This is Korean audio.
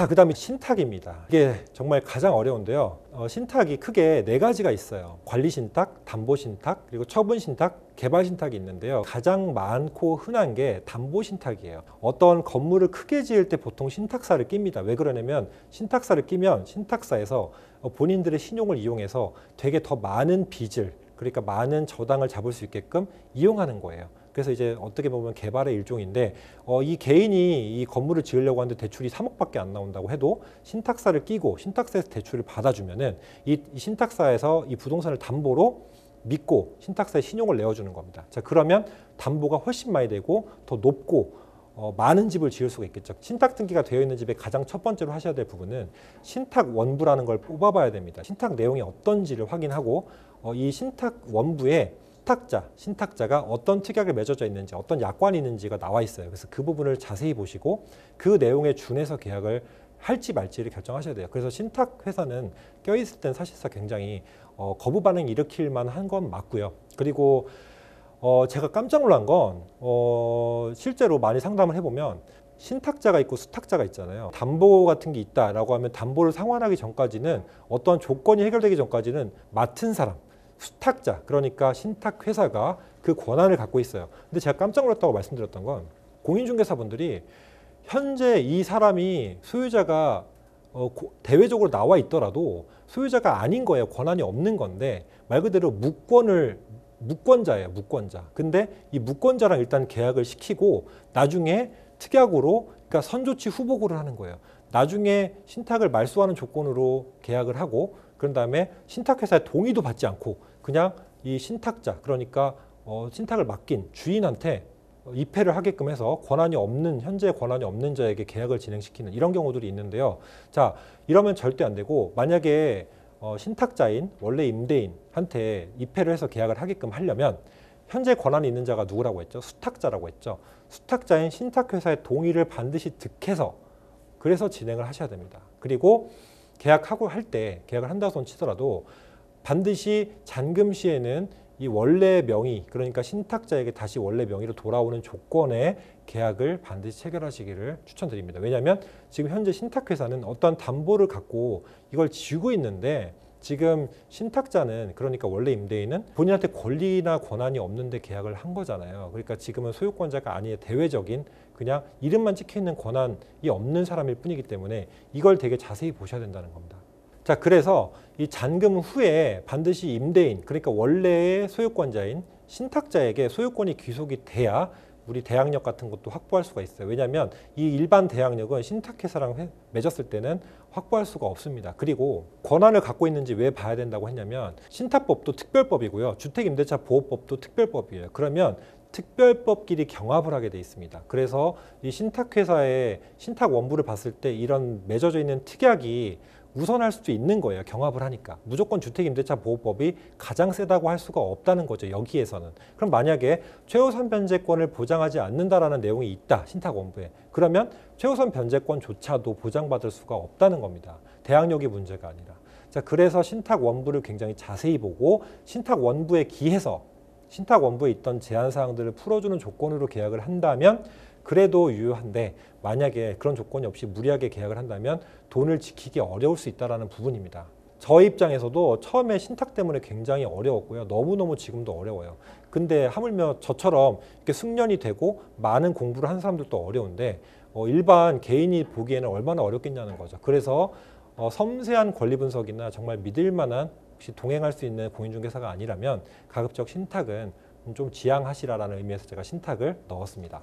자, 그 다음에 신탁입니다. 이게 정말 가장 어려운데요. 신탁이 크게 네 가지가 있어요. 관리신탁, 담보신탁, 그리고 처분신탁, 개발신탁이 있는데요. 가장 많고 흔한 게 담보신탁이에요. 어떤 건물을 크게 지을 때 보통 신탁사를 낍니다. 왜 그러냐면 신탁사를 끼면 신탁사에서 본인들의 신용을 이용해서 되게 더 많은 빚을, 그러니까 많은 저당을 잡을 수 있게끔 이용하는 거예요. 그래서 이제 어떻게 보면 개발의 일종인데 이 개인이 이 건물을 지으려고 하는데 대출이 3억밖에 안 나온다고 해도 신탁사를 끼고 신탁사에서 대출을 받아주면은 이 신탁사에서 이 부동산을 담보로 믿고 신탁사에 신용을 내어주는 겁니다. 자, 그러면 담보가 훨씬 많이 되고 더 높고 많은 집을 지을 수가 있겠죠. 신탁 등기가 되어 있는 집에 가장 첫 번째로 하셔야 될 부분은 신탁 원부라는 걸 뽑아봐야 됩니다. 신탁 내용이 어떤지를 확인하고 이 신탁 원부에 신탁자가 어떤 특약을 맺어져 있는지, 어떤 약관이 있는지가 나와 있어요. 그래서 그 부분을 자세히 보시고 그 내용에 준해서 계약을 할지 말지를 결정하셔야 돼요. 그래서 신탁회사는 껴있을 땐 사실상 굉장히 거부 반응 일으킬 만한 건 맞고요. 그리고 제가 깜짝 놀란 건 실제로 많이 상담을 해보면 신탁자가 있고 수탁자가 있잖아요. 담보 같은 게 있다라고 하면 담보를 상환하기 전까지는 어떤 조건이 해결되기 전까지는 맡은 사람, 수탁자, 그러니까 신탁회사가 그 권한을 갖고 있어요. 근데 제가 깜짝 놀랐다고 말씀드렸던 건 공인중개사분들이 현재 이 사람이 소유자가 대외적으로 나와 있더라도 소유자가 아닌 거예요. 권한이 없는 건데 말 그대로 무권자예요. 무권자. 근데 이 무권자랑 일단 계약을 시키고 나중에 특약으로, 그러니까 선조치 후보고를 하는 거예요. 나중에 신탁을 말소하는 조건으로 계약을 하고 그런 다음에 신탁회사의 동의도 받지 않고 그냥 이 신탁자, 그러니까 신탁을 맡긴 주인한테 입회를 하게끔 해서 현재 권한이 없는 자에게 계약을 진행시키는 이런 경우들이 있는데요. 자, 이러면 절대 안 되고 만약에 신탁자인 원래 임대인한테 입회를 해서 계약을 하게끔 하려면 현재 권한이 있는 자가 누구라고 했죠? 수탁자라고 했죠. 수탁자인 신탁회사의 동의를 반드시 득해서 그래서 진행을 하셔야 됩니다. 그리고 계약하고 할 때 계약을 한다 손 치더라도 반드시 잔금 시에는 이 원래 명의, 그러니까 신탁자에게 다시 원래 명의로 돌아오는 조건의 계약을 반드시 체결하시기를 추천드립니다. 왜냐하면 지금 현재 신탁회사는 어떤 담보를 갖고 이걸 쥐고 있는데 지금 신탁자는, 그러니까 원래 임대인은 본인한테 권리나 권한이 없는데 계약을 한 거잖아요. 그러니까 지금은 소유권자가 아니에 대외적인 그냥 이름만 찍혀있는 권한이 없는 사람일 뿐이기 때문에 이걸 되게 자세히 보셔야 된다는 겁니다. 자, 그래서 이 잔금 후에 반드시 임대인, 그러니까 원래의 소유권자인 신탁자에게 소유권이 귀속이 돼야 우리 대항력 같은 것도 확보할 수가 있어요. 왜냐하면 이 일반 대항력은 신탁회사랑 맺었을 때는 확보할 수가 없습니다. 그리고 권한을 갖고 있는지 왜 봐야 된다고 했냐면 신탁법도 특별법이고요. 주택임대차 보호법도 특별법이에요. 그러면 특별법끼리 경합을 하게 돼 있습니다. 그래서 이 신탁회사의 신탁 원부를 봤을 때 이런 맺어져 있는 특약이 우선할 수도 있는 거예요. 경합을 하니까. 무조건 주택임대차 보호법이 가장 세다고 할 수가 없다는 거죠. 여기에서는. 그럼 만약에 최우선 변제권을 보장하지 않는다라는 내용이 있다. 신탁원부에. 그러면 최우선 변제권조차도 보장받을 수가 없다는 겁니다. 대항력이 문제가 아니라. 자, 그래서 신탁원부를 굉장히 자세히 보고 신탁원부에 기해서 신탁원부에 있던 제한사항들을 풀어주는 조건으로 계약을 한다면 그래도 유효한데 만약에 그런 조건이 없이 무리하게 계약을 한다면 돈을 지키기 어려울 수 있다는 부분입니다. 저희 입장에서도 처음에 신탁 때문에 굉장히 어려웠고요. 너무너무 지금도 어려워요. 근데 하물며 저처럼 이렇게 숙련이 되고 많은 공부를 한 사람들도 어려운데 일반 개인이 보기에는 얼마나 어렵겠냐는 거죠. 그래서 섬세한 권리 분석이나 정말 믿을 만한 혹시 동행할 수 있는 공인중개사가 아니라면 가급적 신탁은 좀 지양하시라는 의미에서 제가 신탁을 넣었습니다.